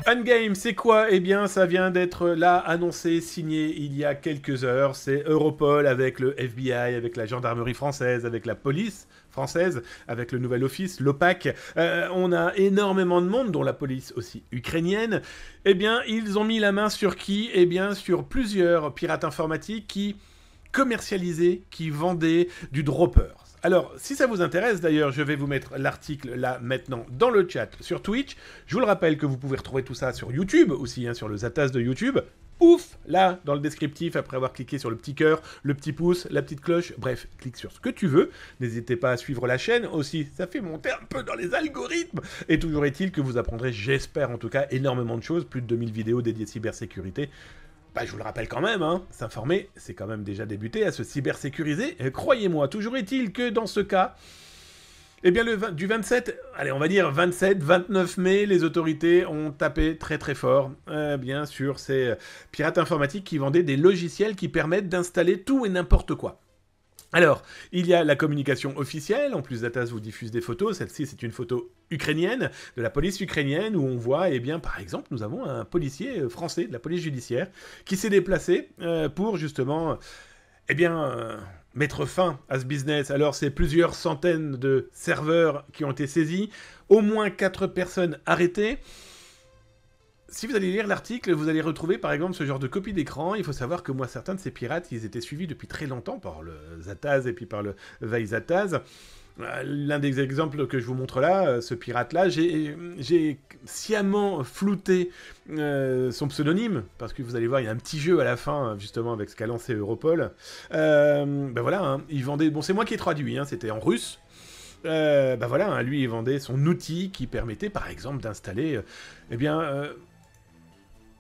Endgame, c'est quoi? Eh bien, ça vient d'être là, annoncé, signé il y a quelques heures. C'est Europol avec le FBI, avec la gendarmerie française, avec la police française, avec le nouvel office, l'OPAC. On a énormément de monde, dont la police aussi ukrainienne. Eh bien, ils ont mis la main sur qui? Eh bien, sur plusieurs pirates informatiques qui commercialisaient, qui vendaient du dropper. Alors, si ça vous intéresse, d'ailleurs, je vais vous mettre l'article là, maintenant, dans le chat sur Twitch. Je vous le rappelle que vous pouvez retrouver tout ça sur YouTube aussi, hein, sur le Zatas de YouTube. Ouf, là, dans le descriptif, après avoir cliqué sur le petit cœur, le petit pouce, la petite cloche, bref, clique sur ce que tu veux. N'hésitez pas à suivre la chaîne aussi, ça fait monter un peu dans les algorithmes. Et toujours est-il que vous apprendrez, j'espère en tout cas, énormément de choses, plus de 2000 vidéos dédiées cybersécurité. Bah, je vous le rappelle quand même, hein, s'informer, c'est quand même déjà débuter à se cybersécuriser. Croyez-moi, toujours est-il que dans ce cas, eh bien du 27, allez on va dire 27, 29 mai, les autorités ont tapé très très fort, bien sûr, ces pirates informatiques qui vendaient des logiciels qui permettent d'installer tout et n'importe quoi. Alors, il y a la communication officielle, en plus Zatas vous diffuse des photos, celle-ci c'est une photo ukrainienne, de la police ukrainienne, où on voit, eh bien, par exemple, nous avons un policier français de la police judiciaire qui s'est déplacé pour justement, eh bien, mettre fin à ce business. Alors, c'est plusieurs centaines de serveurs qui ont été saisis, au moins 4 personnes arrêtées. Si vous allez lire l'article, vous allez retrouver par exemple ce genre de copie d'écran. Il faut savoir que moi, certains de ces pirates, ils étaient suivis depuis très longtemps par le Zataz et puis par le Vaizataz. L'un des exemples que je vous montre là, ce pirate-là, j'ai sciemment flouté son pseudonyme, parce que vous allez voir, il y a un petit jeu à la fin, justement, avec ce qu'a lancé Europol. Ben voilà, hein, il vendait... Bon, c'est moi qui ai traduit, hein, c'était en russe. Ben voilà, hein, lui, il vendait son outil qui permettait, par exemple, d'installer... eh bien...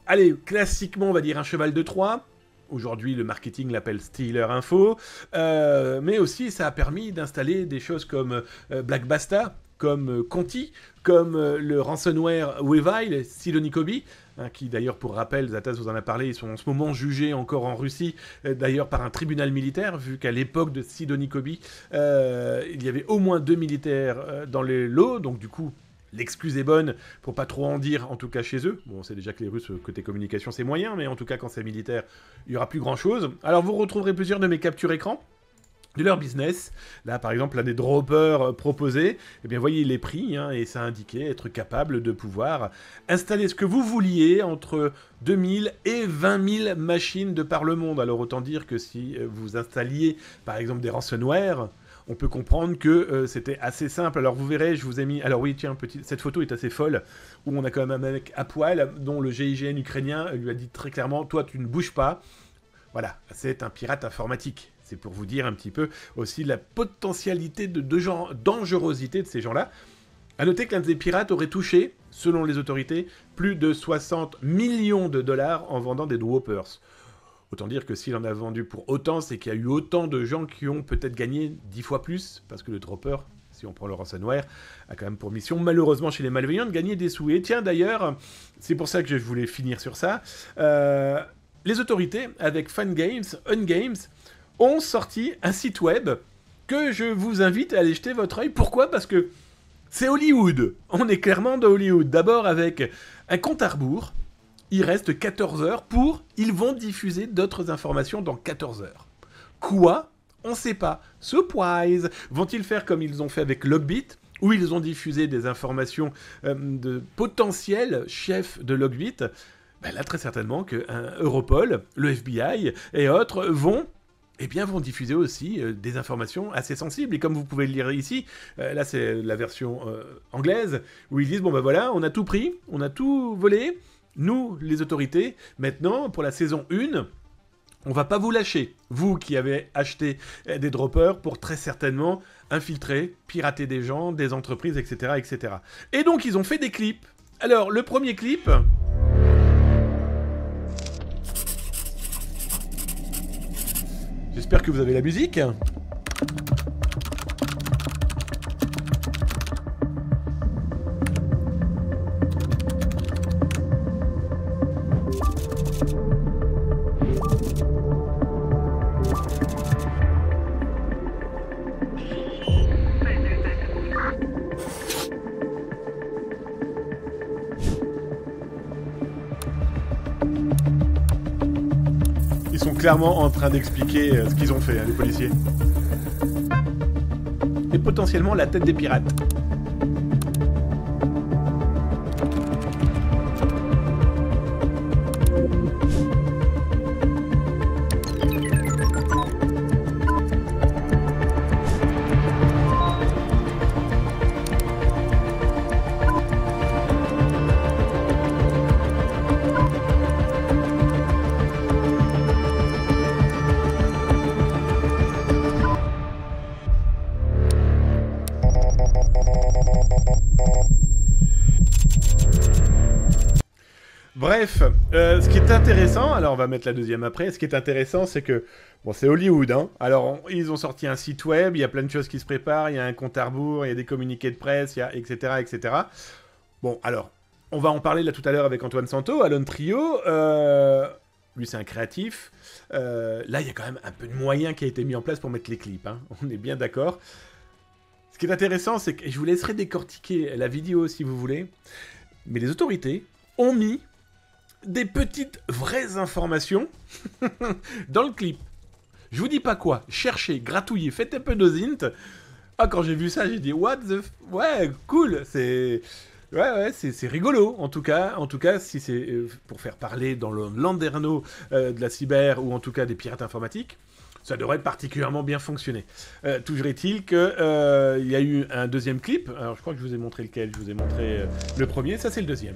allez, classiquement, on va dire un cheval de Troie. Aujourd'hui, le marketing l'appelle Stealer Info. Mais aussi, ça a permis d'installer des choses comme Black Basta, comme Conti, comme le ransomware Weevil, Sidonicobi, hein, qui d'ailleurs, pour rappel, Zatas vous en a parlé, ils sont en ce moment jugés encore en Russie, d'ailleurs par un tribunal militaire, vu qu'à l'époque de Sidonicobi, il y avait au moins 2 militaires dans les lots, donc du coup... L'excuse est bonne, pour pas trop en dire, en tout cas chez eux. Bon, c'est déjà que les Russes, côté communication, c'est moyen, mais en tout cas, quand c'est militaire, il y aura plus grand-chose. Alors, vous retrouverez plusieurs de mes captures écran de leur business. Là, par exemple, l'un des droppers proposés, eh bien, voyez les prix, hein, et ça indiquait être capable de pouvoir installer ce que vous vouliez entre 2000 et 20 000 machines de par le monde. Alors, autant dire que si vous installiez, par exemple, des ransomware... on peut comprendre que c'était assez simple. Alors vous verrez, je vous ai mis... Alors oui, tiens, cette photo est assez folle, où on a quand même un mec à poil, dont le GIGN ukrainien lui a dit très clairement, toi tu ne bouges pas. Voilà, c'est un pirate informatique. C'est pour vous dire un petit peu aussi la potentialité de genre, dangerosité de ces gens-là. A noter que l'un des pirates aurait touché, selon les autorités, plus de 60 millions de dollars en vendant des droppers. Autant dire que s'il en a vendu pour autant, c'est qu'il y a eu autant de gens qui ont peut-être gagné 10 fois plus, parce que le dropper, si on prend le ransomware, a quand même pour mission, malheureusement chez les malveillants, de gagner des sous. Et tiens, d'ailleurs, c'est pour ça que je voulais finir sur ça, les autorités, avec Fangames, Ungames, ont sorti un site web que je vous invite à aller jeter votre œil. Pourquoi? Parce que c'est Hollywood. On est clairement de Hollywood. D'abord avec un compte à rebours. Il reste 14 heures pour... Ils vont diffuser d'autres informations dans 14 heures. Quoi? On ne sait pas. Surprise! Vont-ils faire comme ils ont fait avec Logbit, où ils ont diffusé des informations de potentiels chefs de Logbit? Ben là, très certainement que Europol, le FBI et autres vont... eh bien, vont diffuser aussi des informations assez sensibles. Et comme vous pouvez le lire ici, là c'est la version anglaise, où ils disent, bon ben voilà, on a tout pris, on a tout volé... Nous, les autorités, maintenant, pour la saison 1, on va pas vous lâcher. Vous qui avez acheté des droppers pour très certainement infiltrer, pirater des gens, des entreprises, etc., etc. Et donc, ils ont fait des clips. Alors, le premier clip... J'espère que vous avez la musique. sont clairement en train d'expliquer ce qu'ils ont fait, hein, les policiers. Et potentiellement la tête des pirates. Bref, ce qui est intéressant, alors on va mettre la deuxième après, ce qui est intéressant c'est que, bon c'est Hollywood, hein, alors ils ont sorti un site web, il y a plein de choses qui se préparent, il y a un compte à rebours, il y a des communiqués de presse, il y a etc. etc. Bon alors, on va en parler là tout à l'heure avec Antoine Santo, Alone Trio, lui c'est un créatif, là il y a quand même un peu de moyens qui a été mis en place pour mettre les clips, hein, on est bien d'accord. Ce qui est intéressant c'est que, je vous laisserai décortiquer la vidéo si vous voulez, mais les autorités ont mis des petites vraies informations dans le clip. Je vous dis pas quoi, cherchez, gratouillez, faites un peu d'ozint. Ah, quand j'ai vu ça, j'ai dit what the ouais, cool, c'est c'est rigolo en tout cas si c'est pour faire parler dans le landerneau de la cyber ou en tout cas des pirates informatiques. Ça devrait particulièrement bien fonctionner. Toujours est-il que il y a eu un deuxième clip. Alors je crois que je vous ai montré lequel. Je vous ai montré le premier. Ça c'est le deuxième.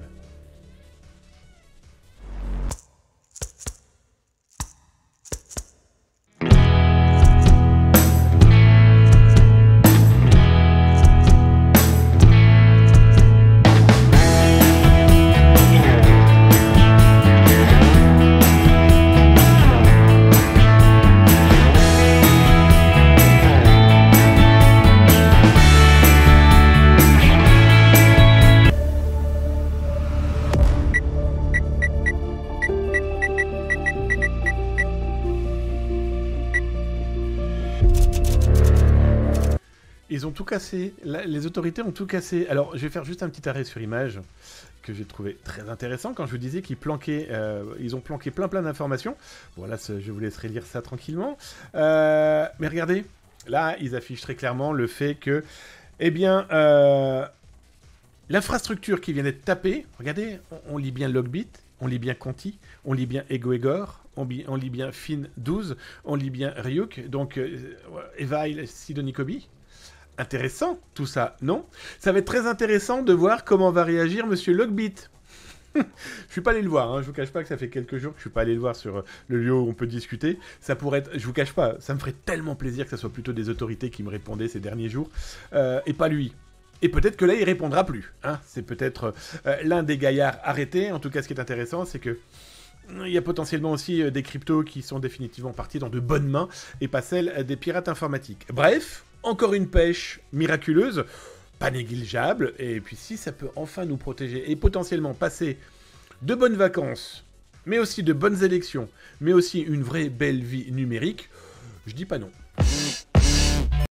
Ils ont tout cassé, les autorités ont tout cassé. Alors, je vais faire juste un petit arrêt sur image que j'ai trouvé très intéressant quand je vous disais qu'ils planquaient, ils ont planqué plein d'informations. Voilà, je vous laisserai lire ça tranquillement. Mais regardez, là, ils affichent très clairement le fait que, eh bien, l'infrastructure qui vient d'être tapée, regardez, on lit bien Logbit, on lit bien Conti, on lit bien Egoegor, on lit bien Fin12, on lit bien Ryuk, donc Evail, Sidonikobi. Intéressant, tout ça, non? Ça va être très intéressant de voir comment va réagir Monsieur Logbit. Je suis pas allé le voir, hein. Je vous cache pas que ça fait quelques jours que je suis pas allé le voir sur le lieu où on peut discuter. Ça pourrait être, je vous cache pas, ça me ferait tellement plaisir que ça soit plutôt des autorités qui me répondaient ces derniers jours, et pas lui. Et peut-être que là, il répondra plus. Hein. C'est peut-être l'un des gaillards arrêtés. En tout cas, ce qui est intéressant, c'est que il y a potentiellement aussi des cryptos qui sont définitivement partis dans de bonnes mains et pas celles des pirates informatiques. Bref, encore une pêche miraculeuse, pas négligeable, et puis si ça peut enfin nous protéger et potentiellement passer de bonnes vacances, mais aussi de bonnes élections, mais aussi une vraie belle vie numérique, je dis pas non.